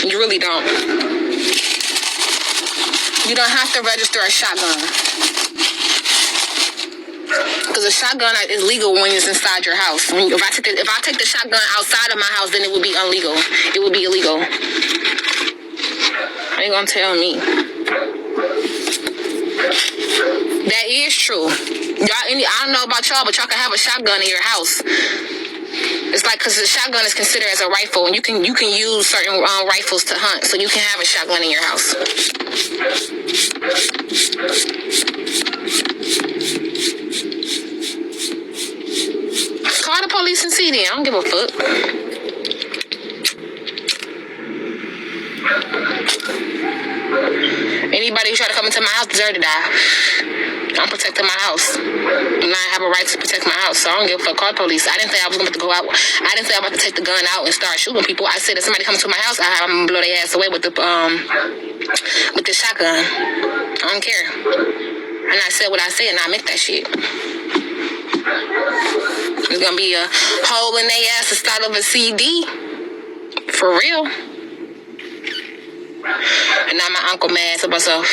You really don't. You don't have to register a shotgun. Because a shotgun is legal when it's inside your house. If I take the shotgun outside of my house, then it would be illegal. It would be illegal. How you gonna tell me? That is true. Y'all, I don't know about y'all, but y'all can have a shotgun in your house. It's like, because the shotgun is considered as a rifle, and you can use certain rifles to hunt, so you can have a shotgun in your house. Call the police and see them. I don't give a fuck. Anybody who try to come into my house deserve to die. I'm protecting my house. And I have a right to protect my house, so I don't give a fuck. Call the police. I didn't say I was going to go out. I didn't say I was about to take the gun out and start shooting people. I said if somebody comes to my house, I'm going to blow their ass away with the shotgun. I don't care. And I said what I said, and I meant that shit. There's going to be a hole in their ass the start of a CD. For real. And now my uncle mad to myself.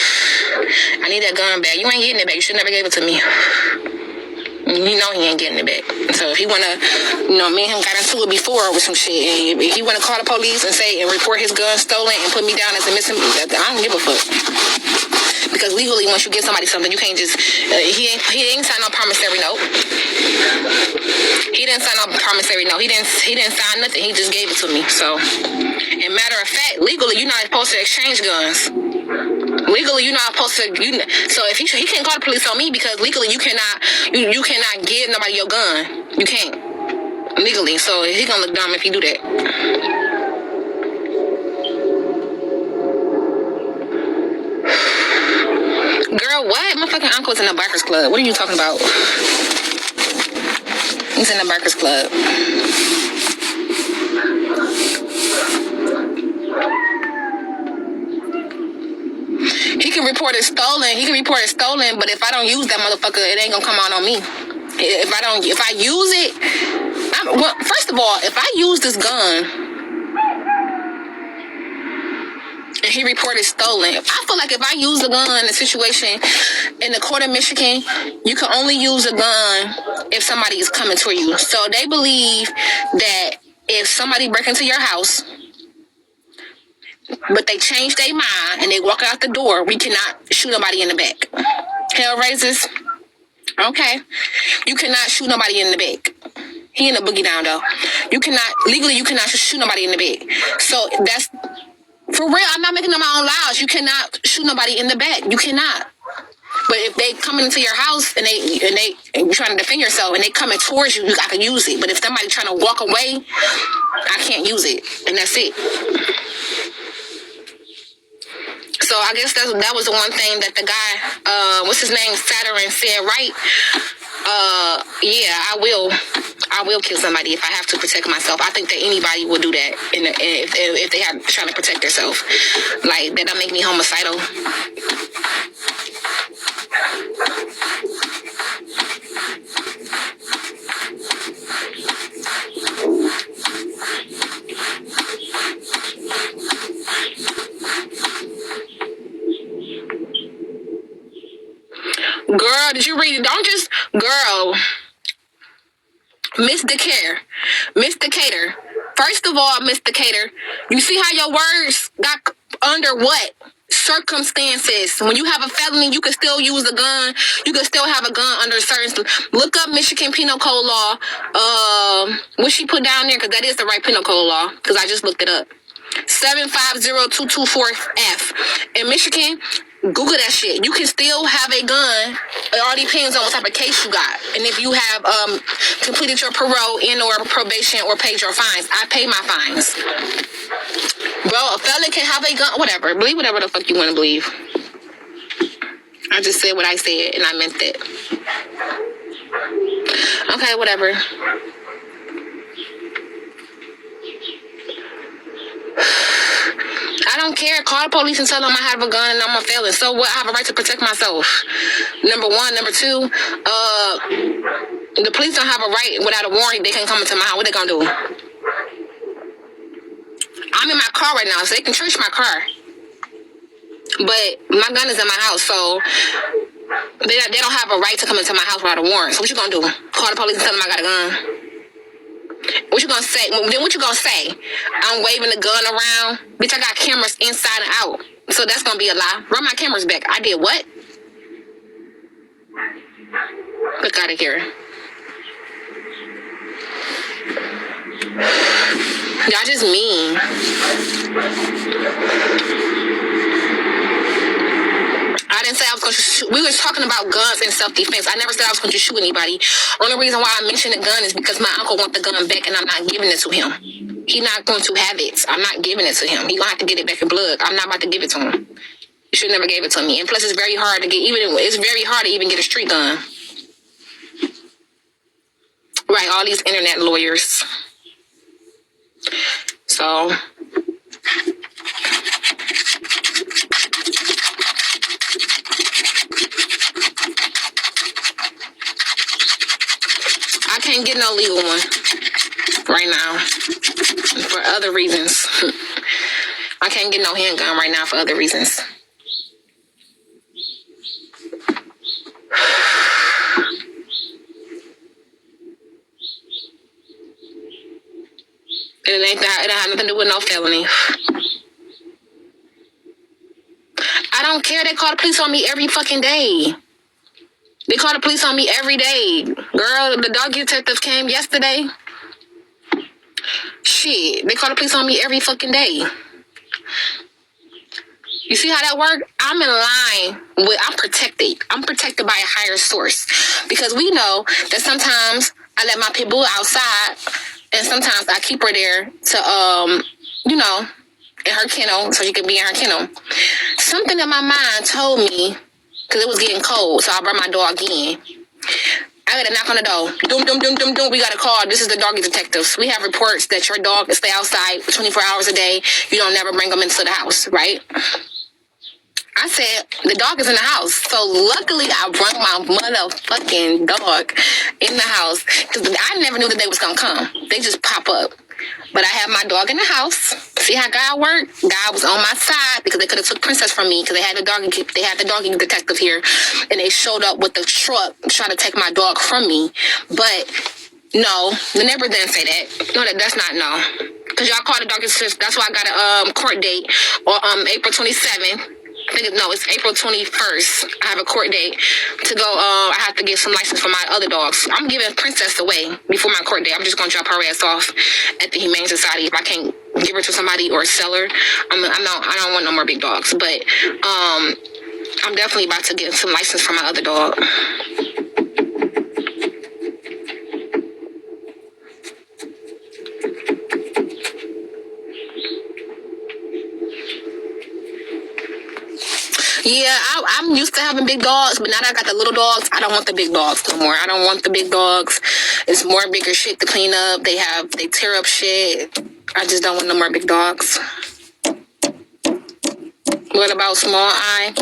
I need that gun back. You ain't getting it back. You should never gave it to me. You know he ain't getting it back. So if he wanna, me and him got into it before with some shit. And if he wanna call the police and say and report his gun stolen and put me down as a missing, I don't give a fuck. Because legally, once you give somebody something, you can't just. He ain't signed no promissory note. He didn't sign no promissory note. He didn't sign nothing. He just gave it to me. So, and matter of fact, legally, you're not supposed to exchange guns. Legally, you're not supposed to. So if he can't call the police on me because legally you cannot give nobody your gun. You can't legally. So he gonna look dumb if he do that. Girl, what? My fucking uncle's in the Bikers Club. What are you talking about? He's in the Bikers Club. He can report it stolen. But if I don't use that motherfucker, it ain't gonna come out on me. If I use it, first of all, if I use this gun and he reported stolen, I feel like if I use a gun in a situation in the court of Michigan, you can only use a gun if somebody is coming to you. So they believe that if somebody break into your house, but they change their mind and they walk out the door, we cannot shoot nobody in the back. Hell raises. Okay. You cannot shoot nobody in the back. He in the boogie down though. Legally you cannot shoot nobody in the back. So that's, for real, I'm not making up my own laws. You cannot shoot nobody in the back. You cannot. But if they coming into your house and you're trying to defend yourself and they coming towards you, I can use it. But if somebody trying to walk away, I can't use it. And that's it. So I guess that was the one thing that the guy, what's his name, Saturn said, right? Yeah, I will kill somebody if I have to protect myself. I think that anybody will do that if they are trying to protect themselves. Like, that don't make me homicidal. Girl, did you read it? Don't just, girl. Miss Decatur. First of all, Miss Decatur, you see how your words got under what? Circumstances. When you have a felony, you can still use a gun. You can still have a gun under certain. Look up Michigan Penal Code law. What she put down there, because that is the right penal code law, because I just looked it up. 750224F. In Michigan, Google that shit. You can still have a gun. It all depends on what type of case you got. And if you have completed your parole or probation or paid your fines. I pay my fines. Bro, a felon can have a gun. Whatever. Believe whatever the fuck you want to believe. I just said what I said and I meant that. Okay, whatever. I don't care. Call the police and tell them I have a gun and I'm a felon. So what? I have a right to protect myself. Number one. Number two, the police don't have a right without a warrant. They can come into my house. What they gonna do? I'm in my car. car right now, so they can search my car. But my gun is in my house, so they don't have a right to come into my house without a warrant. So what you gonna do? Call the police and tell them I got a gun? What you gonna say? Then what you gonna say? I'm waving the gun around? Bitch, I got cameras inside and out. So that's gonna be a lie. Run my cameras back. I did what? Look out of here. Y'all just mean. I didn't say I was going to shoot. We were talking about guns and self-defense. I never said I was going to shoot anybody. Only reason why I mentioned the gun is because my uncle wants the gun back and I'm not giving it to him. He's not going to have it. I'm not giving it to him. He's going to have to get it back in blood. I'm not about to give it to him. You should never gave it to me. And plus, it's very hard to get, it's very hard to even get a street gun. Right, all these internet lawyers. So... I can't get no legal one right now for other reasons. I can't get no handgun right now for other reasons. And it had nothing to do with no felony. I don't care. They call the police on me every fucking day. They call the police on me every day. Girl, the dog detective came yesterday. Shit, they call the police on me every fucking day. You see how that works? I'm in line with, I'm protected. I'm protected by a higher source. Because we know that sometimes I let my pit bull outside and sometimes I keep her there to, you know, in her kennel so she can be in her kennel. Something in my mind told me, because it was getting cold, so I brought my dog in. I got to knock on the door. Doom, doom, doom, doom, doom. We got a call. This is the doggy detectives. We have reports that your dog can stay outside 24 hours a day. You don't never bring them into the house, right? I said, the dog is in the house. So luckily, I brought my motherfucking dog in the house. Because I never knew that they was going to come. They just pop up. But I have my dog in the house. See how God worked? God was on my side because they could have took Princess from me because they had the doggy detective here, and they showed up with the truck trying to take my dog from me. But no, the neighbor didn't say that. No, that's not no. Because y'all called the doggy detective. That's why I got a court date on April 27th. It's April 21st. I have a court date to go. I have to get some license for my other dogs. I'm giving Princess away before my court date. I'm just going to drop her ass off at the Humane Society. If I can't give her to somebody or sell her, I don't want no more big dogs. But I'm definitely about to get some license for my other dog. Yeah, I'm used to having big dogs, but now that I got the little dogs, I don't want the big dogs no more. I don't want the big dogs. It's more bigger shit to clean up. They tear up shit. I just don't want no more big dogs. What about Small Eye?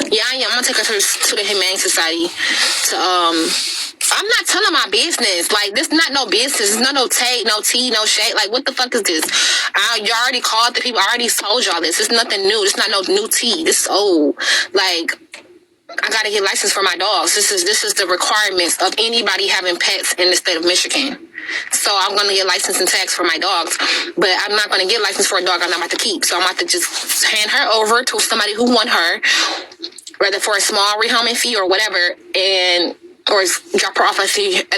Yeah, I am. I'm gonna take her to the Humane Society to I'm not telling my business. Like, this not no business. It's not no take, no tea, no shade. Like, what the fuck is this? You already called the people. I already told y'all this. It's nothing new. It's not no new tea. This is old. Like, I gotta get license for my dogs. This is the requirements of anybody having pets in the state of Michigan. So I'm gonna get license and tags for my dogs. But I'm not gonna get license for a dog I'm not about to keep. So I'm about to just hand her over to somebody who want her, whether for a small rehoming fee or whatever, or drop her off at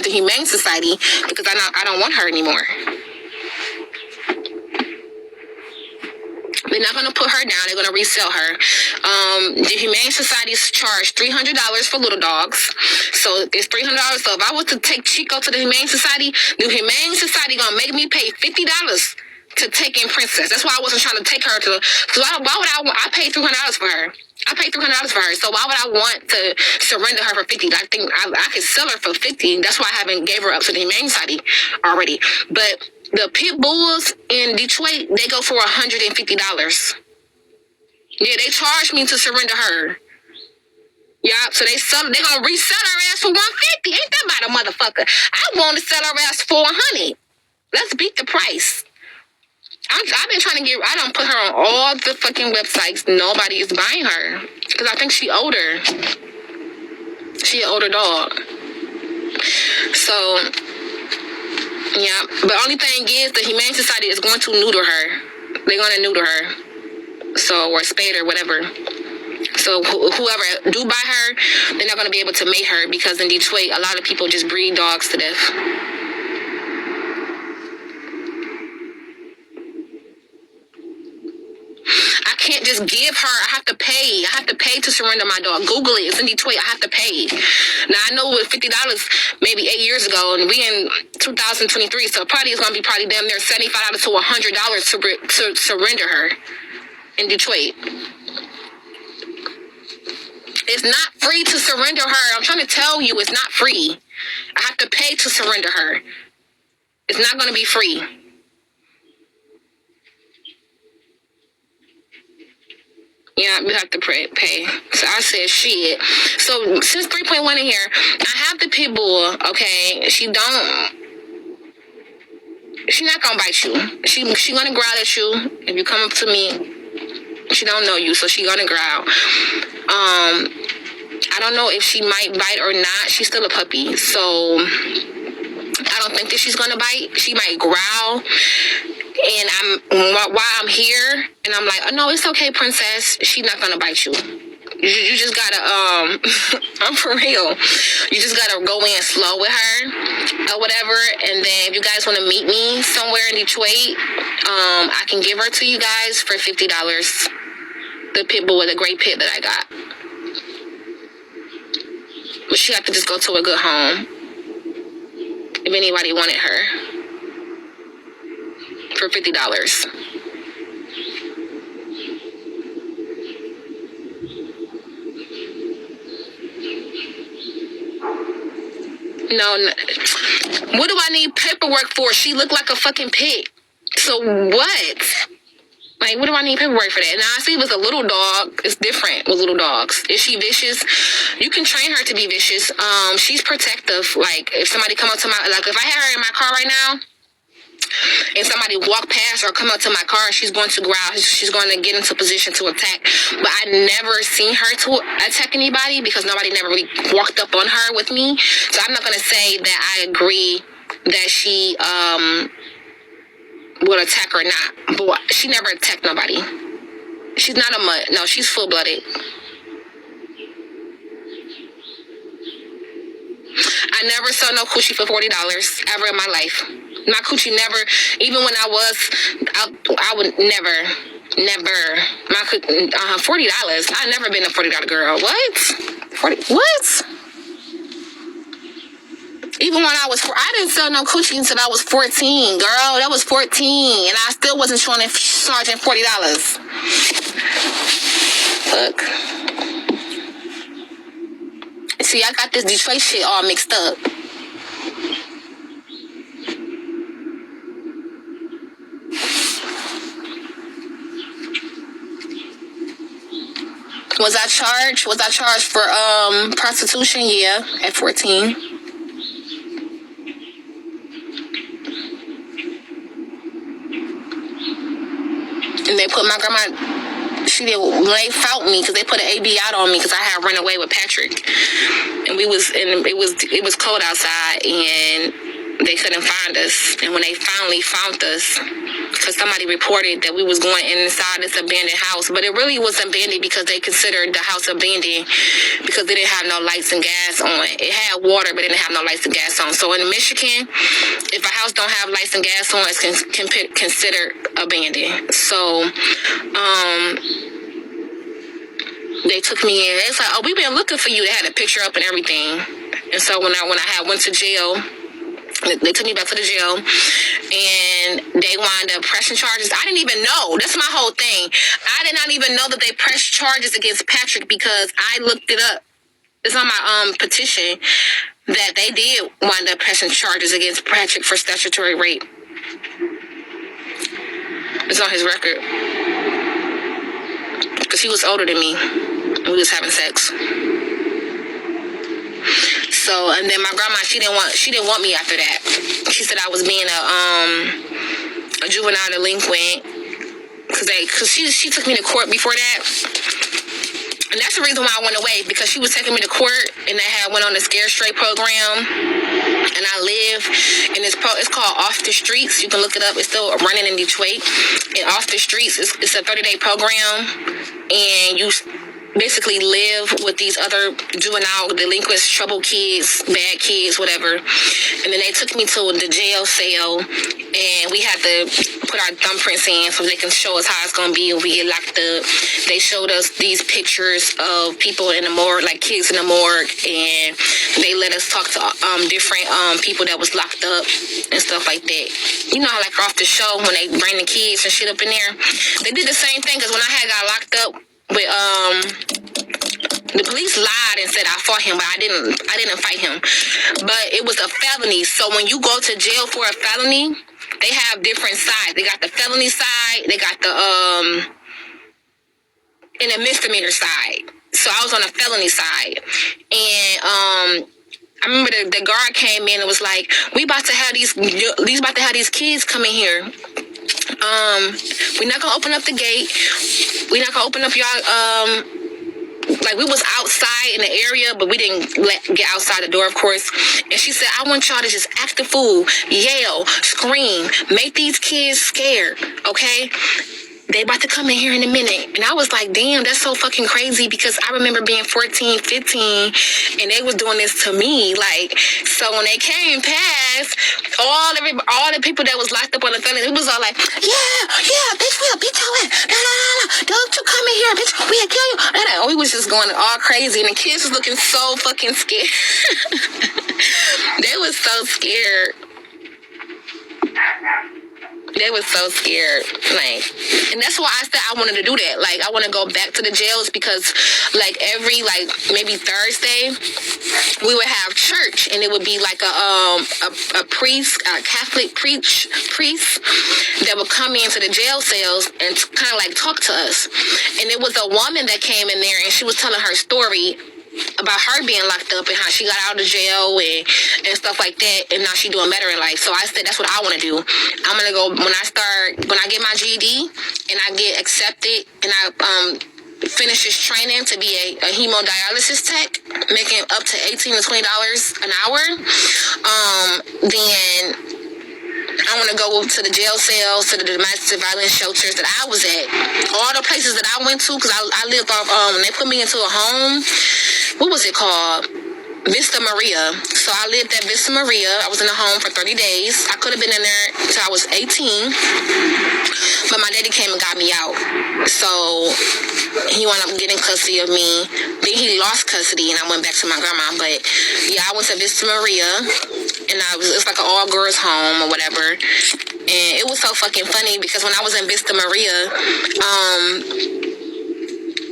the Humane Society because I don't want her anymore. They're not going to put her down. They're going to resell her. The Humane Society charge $300 for little dogs. So it's $300. So if I was to take Chico to the Humane Society, the Humane Society going to make me pay $50 to take in Princess. That's why I wasn't trying to take her to. So why would I paid $300 for her. I paid $300 for her. So why would I want to surrender her for $50? I think I could sell her for $50. That's why I haven't gave her up to the Humane Society already. But the pit bulls in Detroit, they go for $150. Yeah, they charged me to surrender her. Yeah, so they gonna resell her ass for $150. Ain't that about a motherfucker? I want to sell her ass for $100. Let's beat the price. I've been trying to I don't put her on all the fucking websites. Nobody is buying her. Because I think she older. She an older dog. So, yeah. But only thing is, the Humane Society is going to neuter her. They're going to neuter her. So, or spade or whatever. So, whoever do buy her, they're not going to be able to mate her. Because in Detroit, a lot of people just breed dogs to death. I can't just give her. I have to pay. I have to pay to surrender my dog. Google it. It's in Detroit. I have to pay. Now, I know with $50 maybe 8 years ago, and we in 2023, so probably it's going to be probably damn near $75 to $100 to surrender her in Detroit. It's not free to surrender her. I'm trying to tell you, it's not free. I have to pay to surrender her. It's not going to be free. Yeah, you have to pay. So I said, shit. So since 3.1 in here, I have the pit bull, okay? She's not gonna bite you. She gonna growl at you if you come up to me. She don't know you, so she gonna growl. I don't know if she might bite or not. She's still a puppy, so I don't think that she's gonna bite. She might growl. And while I'm here, and I'm like, oh, no, it's okay, princess. She's not gonna bite you. You just gotta, I'm for real. You just gotta go in slow with her or whatever. And then if you guys want to meet me somewhere in Detroit, I can give her to you guys for $50. The pit bull with a great pit that I got. But she have to just go to a good home if anybody wanted her. For $50. No. What do I need paperwork for? She looked like a fucking pig. So what? Like, what do I need paperwork for that? Now, I see with a little dog, it's different with little dogs. Is she vicious? You can train her to be vicious. She's protective. Like, if somebody come up to like, if I had her in my car right now, and somebody walk past or come up to my car, she's going to growl. She's going to get into position to attack. But I never seen her to attack anybody because nobody never really walked up on her with me. So I'm not going to say that I agree that she would attack or not. But she never attacked nobody. She's not a mutt. No, she's full-blooded. I never saw no coochie for $40 ever in my life. My coochie never, even when I would never. My $40. I've never been a $40 girl. What? 40? What? Even when I didn't sell no coochie until I was 14, girl. That was 14, and I still wasn't charging $40. Look. See, I got this Detroit shit all mixed up. Was I charged? Was I charged for prostitution? Yeah, at 14. And they put my grandma. When they found me, because they put an AB out on me because I had run away with Patrick, and it was cold outside, and they couldn't find us. And when they finally found us, because somebody reported that we was going inside this abandoned house, but it really was abandoned because they considered the house abandoned because they didn't have no lights and gas on. It had water, but it didn't have no lights and gas on. So in Michigan, if a house don't have lights and gas on, it's considered abandoned. So, they took me in. It's like, oh, we've been looking for you. They had a picture up and everything. And so when I went to jail, they took me back to the jail, and they wound up pressing charges. I didn't even know. That's my whole thing. I did not even know that they pressed charges against Patrick because I looked it up. It's on my petition that they did wind up pressing charges against Patrick for statutory rape. It's on his record. Because he was older than me. We was having sex. So, and then my grandma, she didn't want me after that. She said I was being a juvenile delinquent, cause she took me to court before that. And that's the reason why I went away, because she was taking me to court, and they had went on the Scare Straight program. And I live in this it's called Off the Streets. You can look it up. It's still running in Detroit. And Off the Streets, it's a 30-day program, and you basically live with these other juvenile delinquents, troubled kids, bad kids, whatever. And then they took me to the jail cell, and we had to put our thumbprints in so they can show us how it's going to be when we get locked up. They showed us these pictures of people in the morgue, like kids in the morgue, and they let us talk to different people that was locked up and stuff like that. You know how, like, off the show, when they bring the kids and shit up in there, they did the same thing, because when I had got locked up with the police lied and said I fought him, but I didn't fight him. But it was a felony. So when you go to jail for a felony, they have different sides. They got the felony side, they got the and a misdemeanor side. So I was on the felony side. And I remember the guard came in and was like, we about to have these kids come in here. We're not gonna open up the gate. We're not gonna open up y'all. Like, we was outside in the area, but we didn't get outside the door, of course. And she said, I want y'all to just act the fool, yell, scream, make these kids scared, okay? They about to come in here in a minute. And I was like, damn, that's so fucking crazy, because I remember being 14, 15, and they was doing this to me. Like, so when they came past, all the people that was locked up on the felony, it was all like, yeah, bitch, we'll beat your ass. No. Don't you come in here, bitch. We'll kill you. And we was just going all crazy, and the kids was looking so fucking scared. They was so scared. They was so scared, like, and that's why I said I wanted to do that. Like, I want to go back to the jails, because, like, every, like, maybe Thursday, we would have church, and it would be like a priest, a Catholic priest that would come into the jail cells and kind of like talk to us. And it was a woman that came in there, and she was telling her story about her being locked up and how she got out of jail and stuff like that, and now she doing better in life. So I said, that's what I want to do. I'm gonna go when I get my GED and I get accepted and I finish this training to be a hemodialysis tech, making up to $18 to $20 an hour. Then I want to go to the jail cells, to the domestic violence shelters that I was at, all the places that I went to, because I lived off, when they put me into a home, what was it called? Vista Maria. So I lived at Vista Maria. I was in a home for 30 days. I could have been in there until I was 18, but my daddy came and got me out. So he wound up getting custody of me. Then he lost custody, and I went back to my grandma. But yeah, I went to Vista Maria, and it's like an all-girls home or whatever. And it was so fucking funny, because when I was in Vista Maria,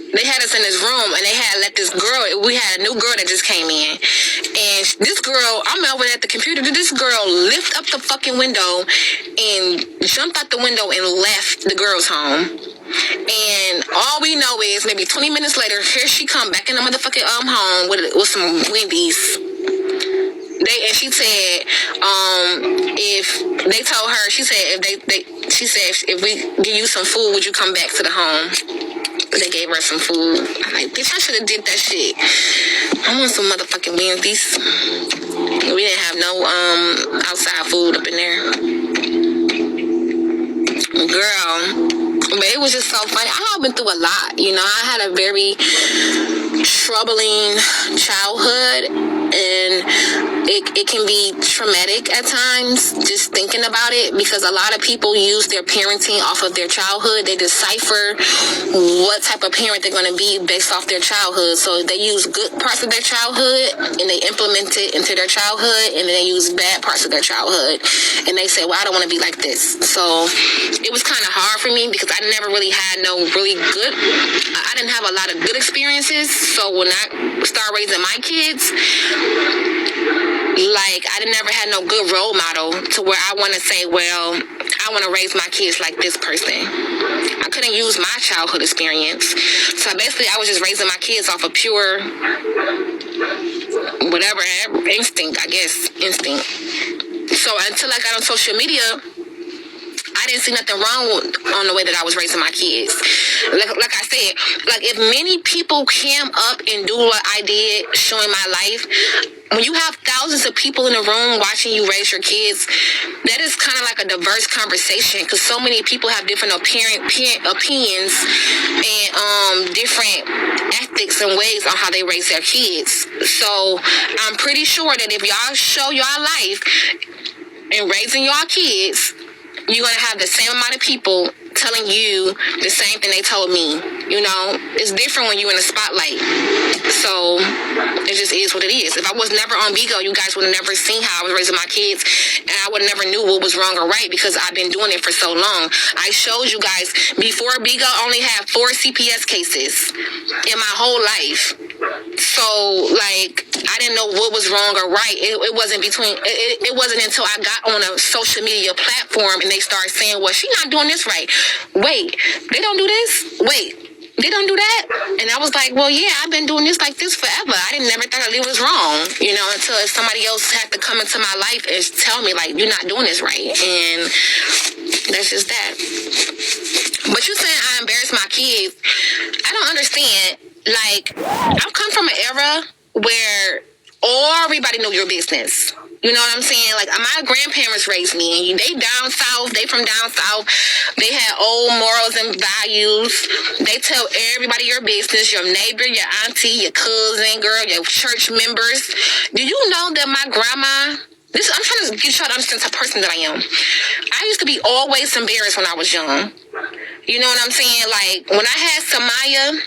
they had us in this room, and they had let this girl, we had a new girl that just came in. And this girl, I'm over at the computer, this girl lift up the fucking window and jumped out the window and left the girl's home. And all we know is maybe 20 minutes later, here she come back in the motherfucking home with some Wendy's. And she said, if they told her, she said, she said, if we give you some food, would you come back to the home? They gave her some food. I'm like, bitch, I should have did that shit. I want some motherfucking Wednesdays. We didn't have no outside food up in there. Girl. But it was just so funny. I have been through a lot, you know. I had a very troubling childhood, and it can be traumatic at times, just thinking about it, because a lot of people use their parenting off of their childhood. They decipher what type of parent they're going to be based off their childhood. So they use good parts of their childhood and they implement it into their childhood, and then they use bad parts of their childhood and they say, well, I don't want to be like this. So it was kind of hard for me, because I never really had I didn't have a lot of good experiences. So when I started raising my kids, like, I never had no good role model to where I want to say, well, I want to raise my kids like this person. I couldn't use my childhood experience. So basically, I was just raising my kids off of pure whatever, instinct, I guess, instinct. So until I got on social media, I didn't see nothing wrong on the way that I was raising my kids. Like I said, like if many people came up and do what I did, showing my life, when you have thousands of people in the room watching you raise your kids, that is kind of like a diverse conversation because so many people have different opinions and different ethics and ways on how they raise their kids. So I'm pretty sure that if y'all show y'all life and raising y'all kids, you're going to have the same amount of people telling you the same thing they told me. You know, it's different when you're in the spotlight. So it just is what it is. If I was never on Bigo, you guys would have never seen how I was raising my kids, and I would have never knew what was wrong or right because I've been doing it for so long. I showed you guys before Bigo only had 4 CPS cases in my whole life. So, like, I didn't know what was wrong or right. It wasn't it wasn't until I got on a social media platform and they started saying, well, she's not doing this right. Wait, they don't do this? Wait, they don't do that? And I was like, well, yeah, I've been doing this like this forever. I didn't never thought it was wrong, you know, until somebody else had to come into my life and tell me, like, you're not doing this right. And that's just that. But you saying I embarrass my kids, I don't understand. Like, I've come from an era where everybody knew your business. You know what I'm saying? Like, my grandparents raised me, and they down south, they from down south. They had old morals and values. They tell everybody your business, your neighbor, your auntie, your cousin, girl, your church members. Do you know that my grandma, I'm trying to get y'all to understand the person that I am. I used to be always embarrassed when I was young. You know what I'm saying? Like, when I had Samaya,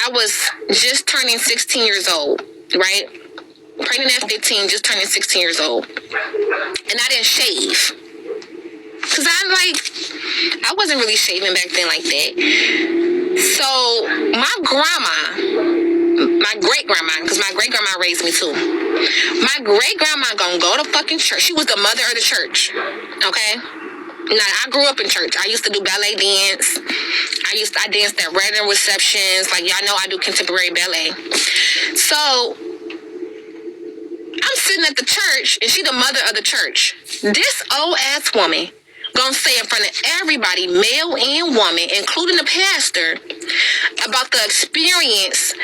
I was just turning 16 years old, right? Pregnant at 15, just turning 16 years old. And I didn't shave. Because I wasn't really shaving back then like that. So my grandma, my great-grandma, because my great-grandma raised me too. My great-grandma gonna go to fucking church. She was the mother of the church, okay? Now, I grew up in church. I used to do ballet dance. I danced at wedding receptions. Like, y'all know I do contemporary ballet. So, I'm sitting at the church, and she the mother of the church. This old-ass woman gonna say in front of everybody, male and woman, including the pastor, about the experience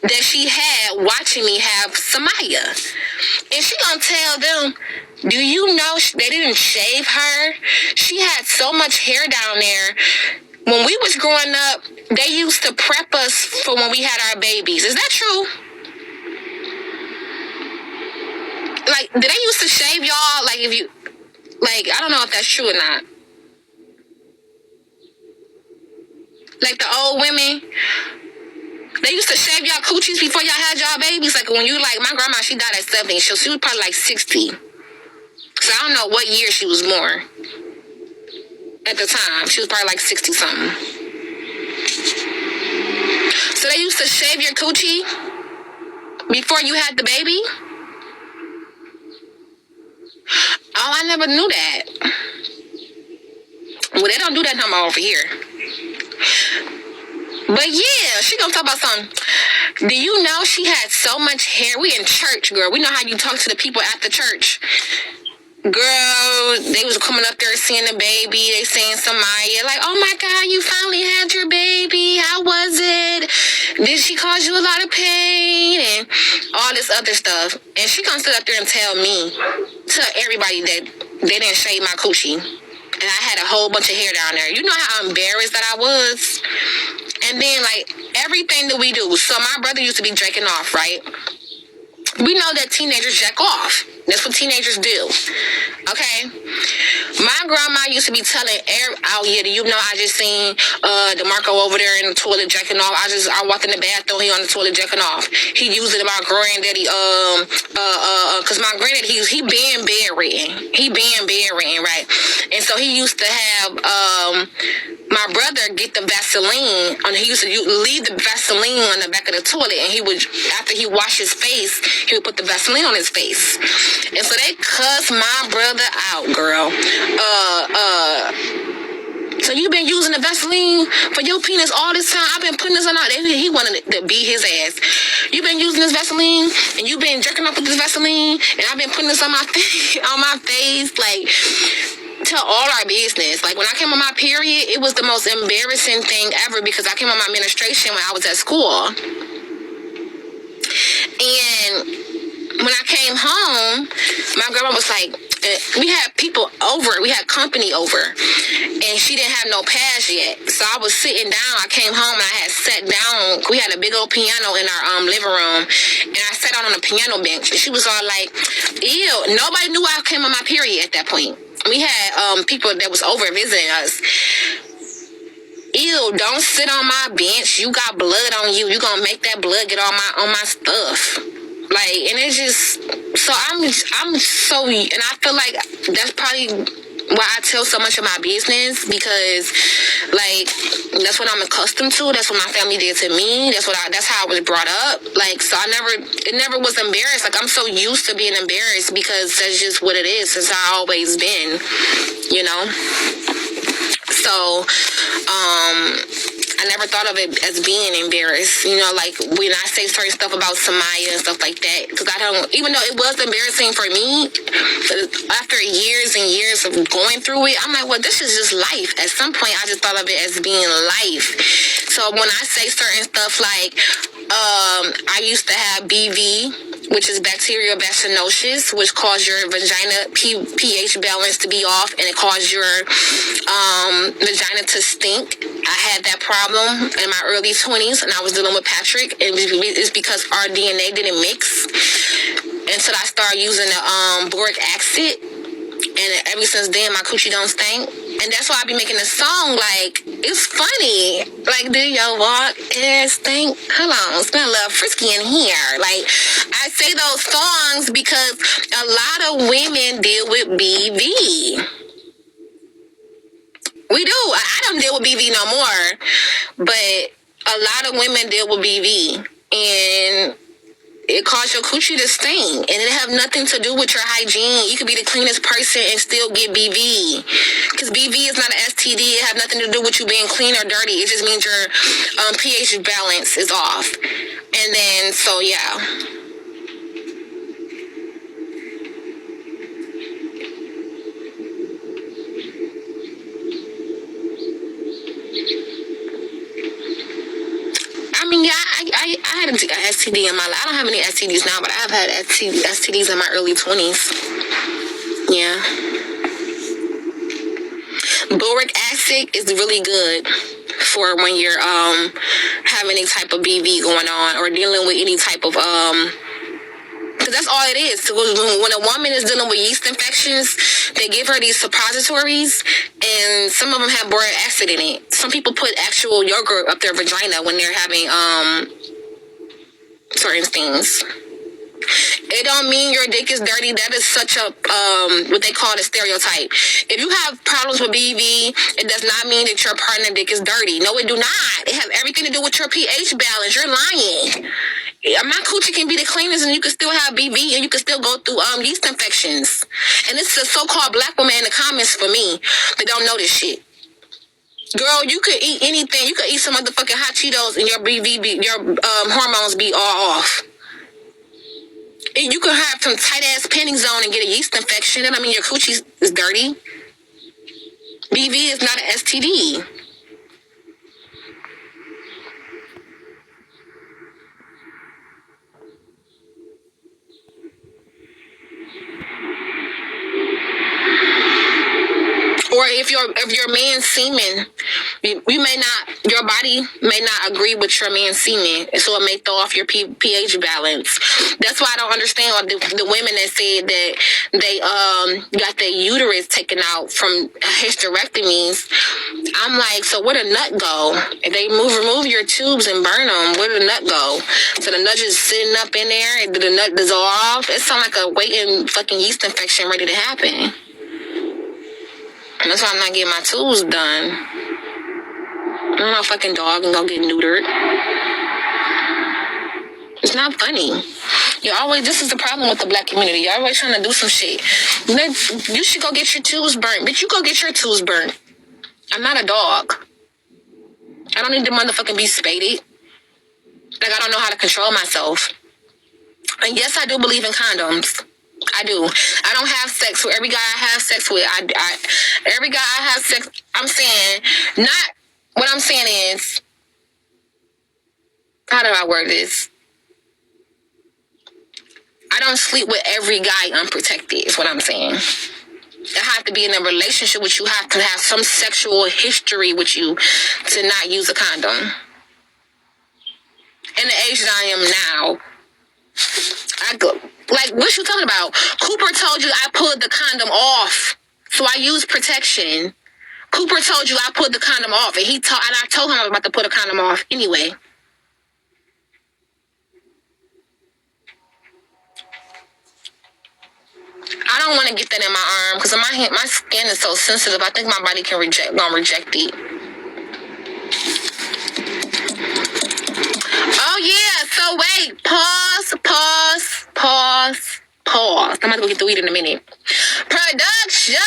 that she had watching me have Samaya. And she gonna tell them, do you know they didn't shave her? She had so much hair down there. When we was growing up, they used to prep us for when we had our babies. Is that true? Like, did they used to shave y'all? Like, if you, like, I don't know if that's true or not. Like, the old women, they used to shave y'all coochies before y'all had y'all babies. Like, when you, like, my grandma, she died at 70. So she was probably like 60. So I don't know what year she was born. At the time, she was probably like 60-something. So they used to shave your coochie before you had the baby? Oh, I never knew that. Well, they don't do that no more over here. But yeah, she gonna talk about something. Do you know she had so much hair? We in church, girl. We know how you talk to the people after church. Girl, they was coming up there seeing the baby. They saying Samaya, like, oh my God, you finally had your baby. How was it? Did she cause you a lot of pain? And all this other stuff. And she gonna sit up there and tell everybody that they didn't shave my coochie. And I had a whole bunch of hair down there. You know how embarrassed that I was? And then, like, everything that we do. So my brother used to be jerking off, right? We know that teenagers jack off. That's what teenagers do. Okay? My grandma used to be telling oh yeah, do you know I just seen DeMarco over there in the toilet jacking off. I walked in the bathroom, he on the toilet jacking off. He used it about granddaddy, cause my granddaddy, he been bedridden. He been bedridden, right? And so he used to have my brother get the Vaseline he used to leave the Vaseline on the back of the toilet, and he would, after he washed his face, he would put the Vaseline on his face. And so they cussed my brother out, girl. So you been using the Vaseline for your penis all this time. I've been putting this on out there. He wanted to beat his ass. You've been using this Vaseline, and you've been jerking off with this Vaseline, and I've been putting this on my on my face. Like, tell all our business. Like, when I came on my period, it was the most embarrassing thing ever because I came on my menstruation when I was at school. And when I came home, my grandma was like, we had people over, we had company over, and she didn't have no pads yet. So I was sitting down. I came home and I had sat down. We had a big old piano in our living room, and I sat down on a piano bench. And she was all like, ew. Nobody knew I came on my period at that point. We had people that was over visiting us. Ew, don't sit on my bench. You got blood on you. You gonna make that blood get on my stuff. Like, and it's just, so I'm so, and I feel like that's probably why I tell so much of my business, because, like, that's what I'm accustomed to. That's what my family did to me. That's how I was brought up. Like, so it never was embarrassed. Like, I'm so used to being embarrassed because that's just what it is. It's how I've always been, you know? So, I never thought of it as being embarrassed, you know, like when I say certain stuff about Samaya and stuff like that, because I don't, even though it was embarrassing for me, after years and years of going through it, I'm like, well, this is just life. At some point, I just thought of it as being life. So when I say certain stuff like, I used to have BV, which is bacterial vaginosis, which caused your vagina pH balance to be off, and it caused your vagina to stink. I had that problem in my early 20s, and I was dealing with Patrick, and it's because our DNA didn't mix. Until I started using the boric acid, and ever since then, my coochie don't stink. And that's why I be making a song, like, it's funny. Like, do your walk and stink? Hold on, it's been a little frisky in here. Like, I say those songs because a lot of women deal with BV. We do. I don't deal with BV no more, but a lot of women deal with BV, and it causes your coochie to stink, and it have nothing to do with your hygiene. You could be the cleanest person and still get BV, because BV is not an STD. It have nothing to do with you being clean or dirty. It just means your pH balance is off. And then, so yeah. I mean, yeah, I had an STD in my life. I don't have any STDs now, but I have had STDs in my early 20s. Yeah. Boric acid is really good for when you're having any type of BV going on or dealing with any type of because that's all it is. So when a woman is dealing with yeast infections, they give her these suppositories, and some of them have boric acid in it. Some people put actual yogurt up their vagina when they're having certain things. It don't mean your dick is dirty. That is such a what they call a stereotype. If you have problems with BV, it does not mean that your partner dick is dirty. No, it do not. It have everything to do with your pH balance. You're lying. My coochie can be the cleanest, and you can still have BV, and you can still go through yeast infections. And this is a so-called black woman in the comments for me that don't know this shit. Girl, you could eat anything. You could eat some motherfucking hot Cheetos, and your BV, your hormones be all off. And you could have some tight-ass panties on and get a yeast infection. That I mean your coochie is dirty. BV is not an STD. Or if your man's semen, your body may not agree with your man's semen, so it may throw off your pH balance. That's why I don't understand the women that said that they got their uterus taken out from hysterectomies. I'm like, so where the nut go? If they remove your tubes and burn them, where did the nut go? So the nut just sitting up in there, and did the nut dissolve? It sounds like a waiting fucking yeast infection ready to happen. And that's why I'm not getting my tools done. I'm not a fucking dog and go get neutered. It's not funny. This is the problem with the black community. You're always trying to do some shit. You should go get your tools burnt. Bitch, you go get your tools burnt. I'm not a dog. I don't need to motherfucking be spaded. Like, I don't know how to control myself. And yes, I do believe in condoms. I do. I don't have sex with every guy I have sex with. Every guy I have sex, I'm saying, not, what I'm saying is, how do I word this? I don't sleep with every guy unprotected, is what I'm saying. I have to be in a relationship with you, have to have some sexual history with you to not use a condom. In the age that I am now, like, what you talking about? Cooper told you I pulled the condom off, so I use protection. Cooper told you I put the condom off, and and I told him I was about to put a condom off anyway. I don't want to get that in my arm because my skin is so sensitive. I think my body gonna reject it. Oh yeah. So wait. Pause. I'm about to go get the weed in a minute. Production.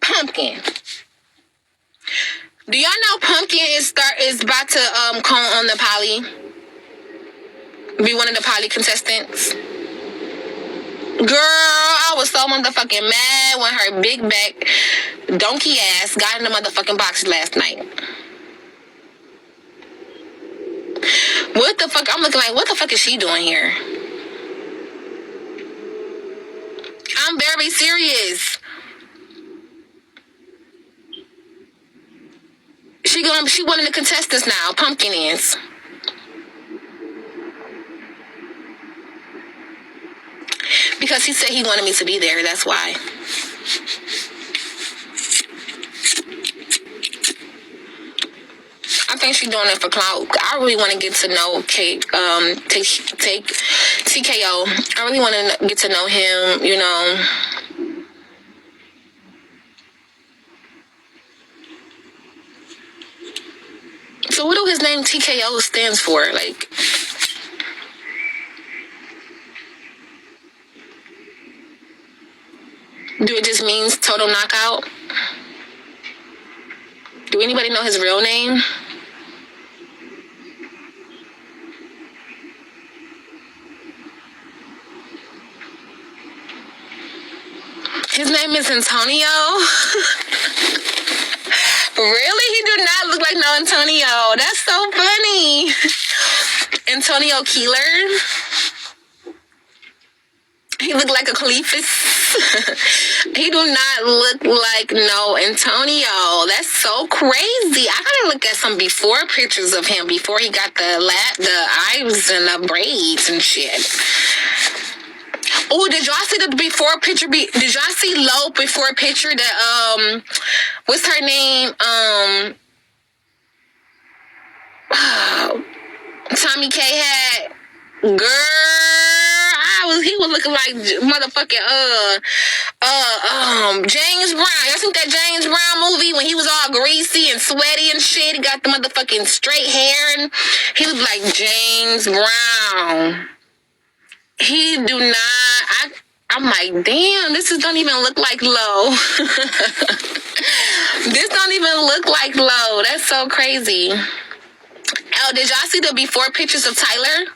Pumpkin. Do y'all know Pumpkin is about to come on the poly? Be one of the poly contestants. Girl, I was so motherfucking mad when her big back donkey ass got in the motherfucking box last night. What the fuck? I'm looking like, what the fuck is she doing here? I'm very serious. She one of the contestants now. Pumpkin is. Because he said he wanted me to be there. That's why. I think she's doing it for clout. I really want to get to know TKO. I really want to get to know him, you know. So what do his name TKO stands for? Like, do it just means total knockout? Do anybody know his real name? His name is Antonio. Really? He do not look like no Antonio. That's so funny. Antonio Keeler. He looked like a Cleophas. He do not look like no Antonio. That's so crazy. I gotta look at some before pictures of him before he got the eyes and the braids and shit. Oh, did y'all see the before picture? Did y'all see Lo before picture that what's her name? Tommy K had? Girl, he was looking like motherfucking James Brown. Y'all seen that James Brown movie when he was all greasy and sweaty and shit? He got the motherfucking straight hair and he looked like James Brown. He do not. I'm like, damn, this don't even look like Lo. This don't even look like Lo. That's so crazy. Oh, did y'all see the before pictures of Tyler?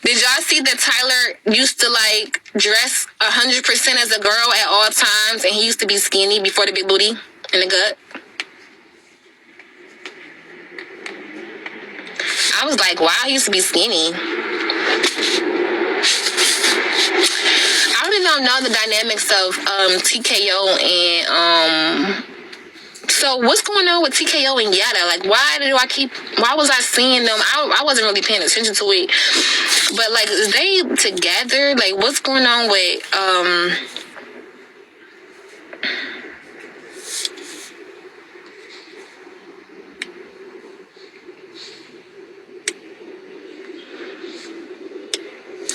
Did y'all see that Tyler used to like dress 100% as a girl at all times, and he used to be skinny before the big booty and the gut? I was like, wow, he used to be skinny. I really don't know the dynamics of TKO and so what's going on with TKO and Yada? Like, why was I seeing them? I wasn't really paying attention to it. But, like, is they together? Like, what's going on with,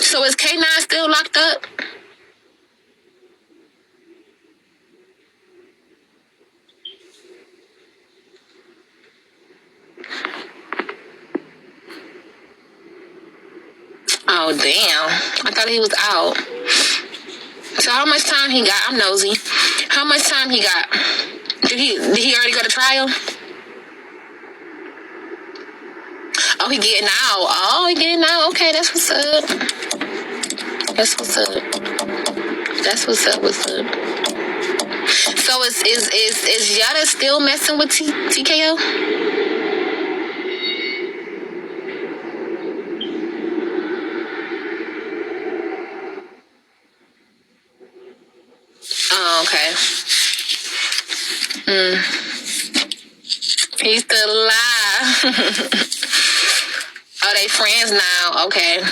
So is K9 still locked up? Oh, damn. I thought he was out. So how much time he got? I'm nosy. How much time he got? Did he already go to trial? Oh, he getting out. Oh, he getting out. Okay, that's what's up. That's what's up. That's what's up. What's up? So is Yada still messing with TKO? Oh, okay. He's still alive. Oh, they friends now. Okay.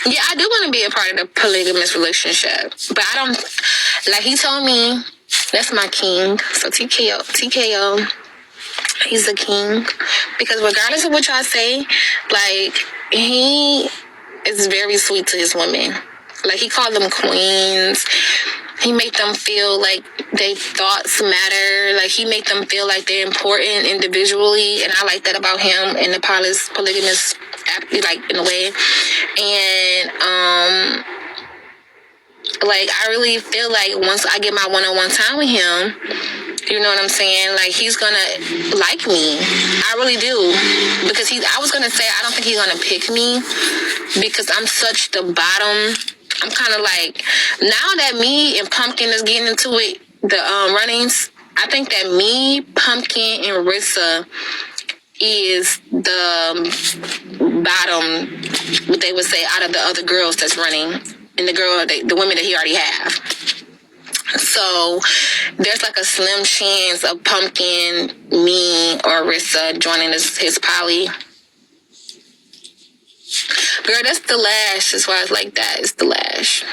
Yeah, I do want to be a part of the polygamous relationship, but I don't. Like he told me, that's my king. So TKO, he's the king because regardless of what y'all say, like he is very sweet to his women. Like he called them queens. He made them feel like their thoughts matter. Like he made them feel like they're important individually, and I like that about him in the polygamous, like in a way. And like I really feel like once I get my one-on-one time with him, you know what I'm saying? Like he's gonna like me. I really do, because I was gonna say I don't think he's gonna pick me because I'm such the bottom. I'm kind of like, now that me and Pumpkin is getting into it, the runnings, I think that me, Pumpkin, and Rissa is the bottom, what they would say, out of the other girls that's running, and the women that he already have. So there's like a slim chance of Pumpkin, me, or Rissa joining his poly. Girl, that's the lash. That's why it's like that. It's the lash.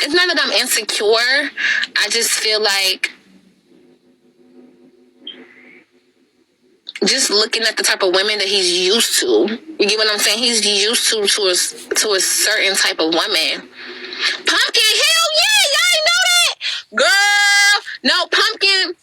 It's not that I'm insecure. I just feel like just looking at the type of women that he's used to. You get what I'm saying? He's used to a certain type of woman. Pumpkin, hell yeah, y'all ain't know that? Girl, no, Pumpkin,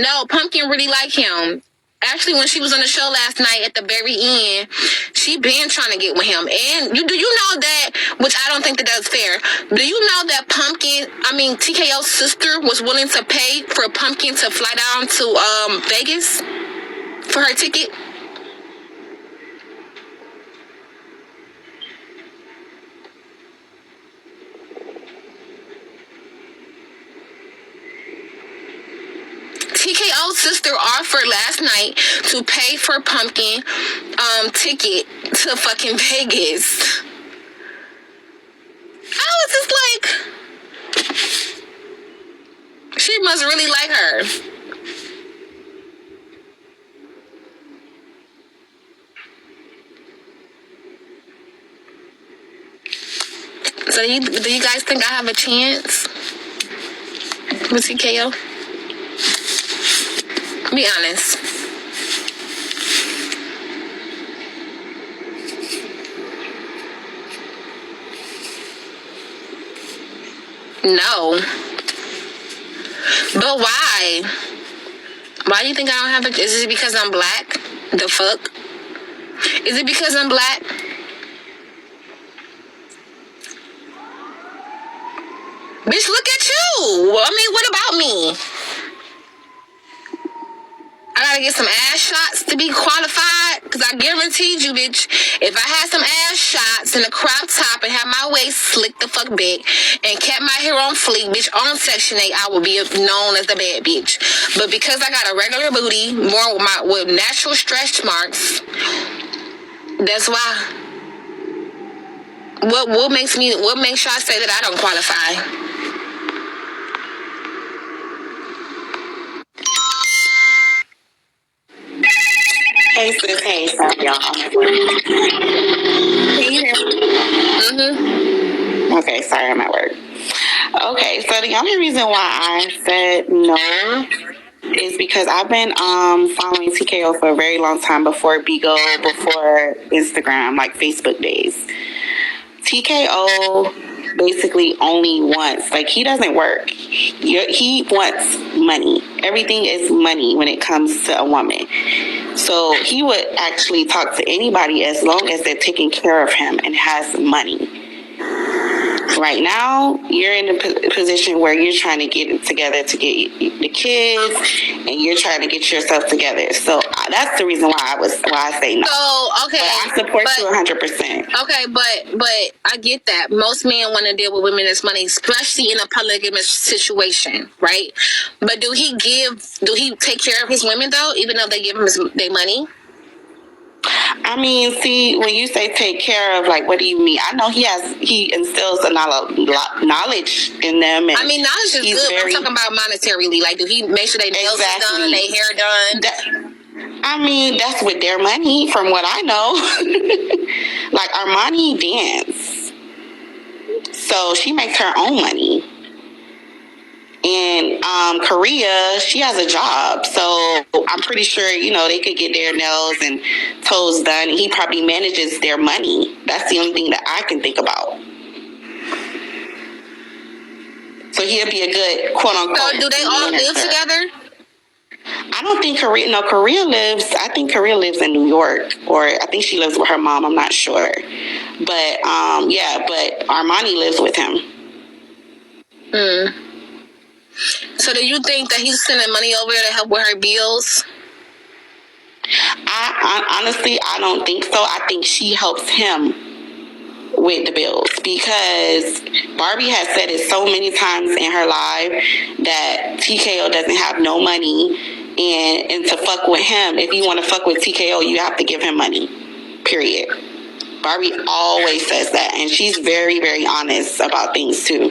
no, Pumpkin really like him. Actually, when she was on the show last night at the very end, she been trying to get with him. And do you know that, which I don't think that's fair, do you know that TKO's sister was willing to pay for Pumpkin to fly down to Vegas for her ticket? TKO's sister offered last night to pay for Pumpkin ticket to fucking Vegas. I was just like, she must really like her. So do you guys think I have a chance with TKO? Be honest. No. But why? Why do you think I don't have a... Is it because I'm black? The fuck? Is it because I'm black? Bitch, look at you. I mean, what about me? I gotta get some ass shots to be qualified, because I guaranteed you, bitch, if I had some ass shots in a crop top and had my waist slicked the fuck back and kept my hair on fleek, bitch, on Section 8, I would be known as the bad bitch. But because I got a regular booty, more with natural stretch marks, that's why. What makes sure I say that I don't qualify? Hey sis, hey, sorry y'all. Can you hear me? Mm-hmm. Okay, sorry, I'm at work. Okay, so the only reason why I said no is because I've been following TKO for a very long time, before Bigo, before Instagram, like Facebook days. TKO basically only wants, like, he doesn't work. He wants money. Everything is money when it comes to a woman. So he would actually talk to anybody as long as they're taking care of him and has money. Right now, you're in a position where you're trying to get it together to get the kids, and you're trying to get yourself together. So that's the reason why I say no. So okay, but I support you 100%. Okay, but I get that. Most men want to deal with women that's money, especially in a polygamous situation, right? But do he take care of his women though, even though they give him their money? I mean, see, when you say take care of, like, what do you mean? I know he instills a lot of knowledge in them. And I mean, knowledge is good, but I'm talking about monetarily. Like, do he make sure they nails are done, they hair done? I mean, that's with their money, from what I know. Like, Armani dance. So she makes her own money. In Korea, she has a job, so I'm pretty sure, they could get their nails and toes done. He probably manages their money. That's the only thing that I can think about. So he'll be a good quote unquote. So do they all live together? I don't think Korea. No, I think Korea lives in New York, or I think she lives with her mom. I'm not sure, but but Armani lives with him. So do you think that he's sending money over there to help with her bills? I honestly, I don't think so. I think she helps him with the bills, because Barbie has said it so many times in her life that TKO doesn't have no money, and to fuck with him, if you want to fuck with TKO, you have to give him money, period. Barbie always says that, and she's very, very honest about things too.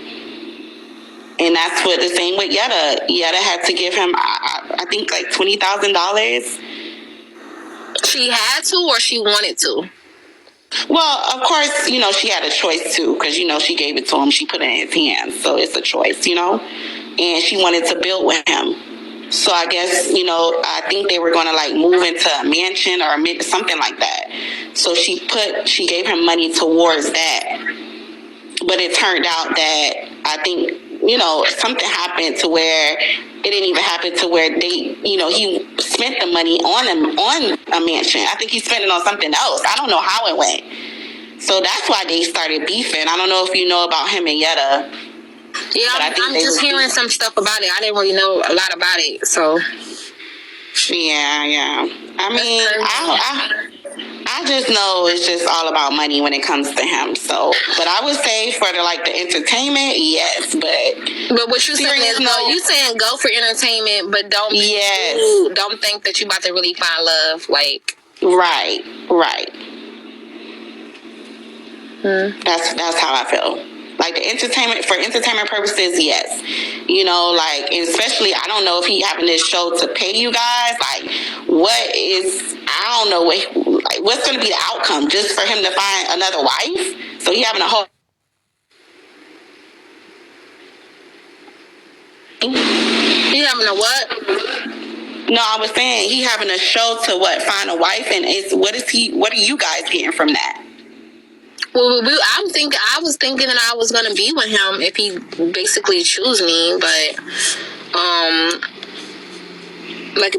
And that's what the same with Yetta. Yetta had to give him, I think, like $20,000. She had to, or she wanted to? Well, of course, she had a choice too, because, she gave it to him. She put it in his hands. So it's a choice, and she wanted to build with him. So I guess, I think they were going to like move into a mansion or something like that. So she gave him money towards that. But it turned out that I think, something happened to where it didn't even happen to where they, he spent the money on a mansion. I think he spent it on something else. I don't know how it went. So that's why they started beefing. I don't know if you know about him and Yetta. Yeah, I'm just hearing some stuff about it. I didn't really know a lot about it, so. Yeah. I mean, I just know it's just all about money when it comes to him. So, but I would say for the entertainment, yes. But what you saying is, you saying go for entertainment, but don't think that you about to really find love. Like, right. That's how I feel. Like for entertainment purposes, yes. Especially, I don't know if he having this show to pay you guys. I don't know what's going to be the outcome, just for him to find another wife? So he having a whole... He having a what? No, I was saying he having a show to find a wife, and what are you guys getting from that? Well, I was thinking that I was gonna be with him if he basically choose me, but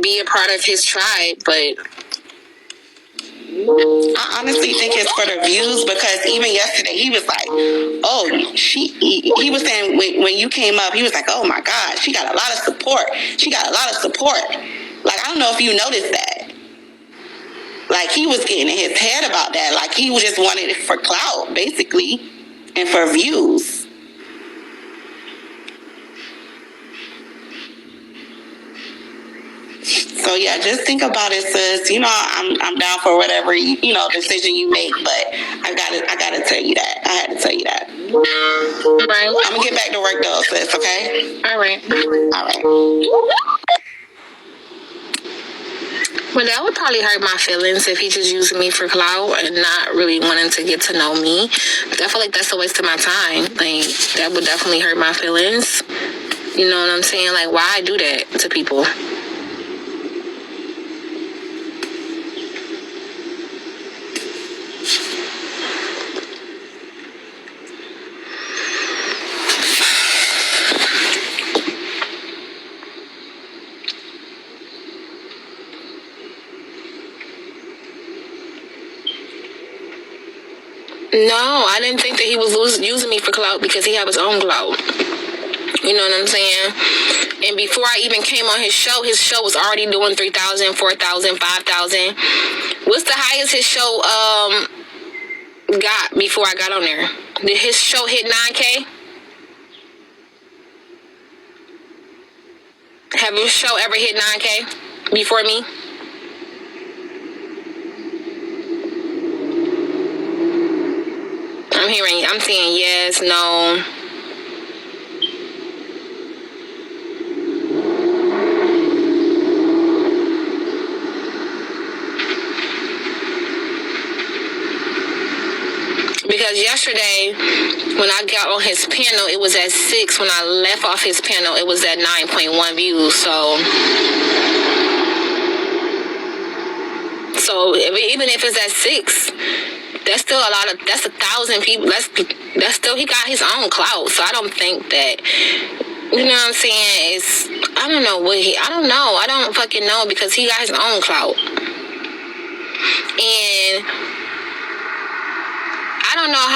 be a part of his tribe. But I honestly think it's for the views, because even yesterday he was like, "Oh, he was saying when you came up, he was like, oh my God, she got a lot of support. She got a lot of support." Like, I don't know if you noticed that. Like, he was getting in his head about that. Like, he just wanted it for clout, basically, and for views. So yeah, just think about it, sis. I'm down for whatever decision you make, but I gotta tell you that. I had to tell you that. Right. I'm gonna get back to work though, sis. Okay. All right. Well, that would probably hurt my feelings if he just using me for clout and not really wanting to get to know me. I feel like that's a waste of my time. Like, that would definitely hurt my feelings. You know what I'm saying? Like, why do that to people? No, I didn't think that he was using me for clout because he had his own clout. You know what I'm saying? And before I even came on his show was already doing 3,000, 4,000, 5,000. What's the highest his show got before I got on there? Did his show hit 9K? Have your show ever hit 9K before me? I'm saying yes, no. Because yesterday, when I got on his panel, it was at 6. When I left off his panel, it was at 9.1 views. So even if it's at 6, that's still a lot of. That's 1,000 people. That's still, he got his own clout. So I don't think that. You know what I'm saying? I don't know. I don't fucking know, because he got his own clout. And I don't know how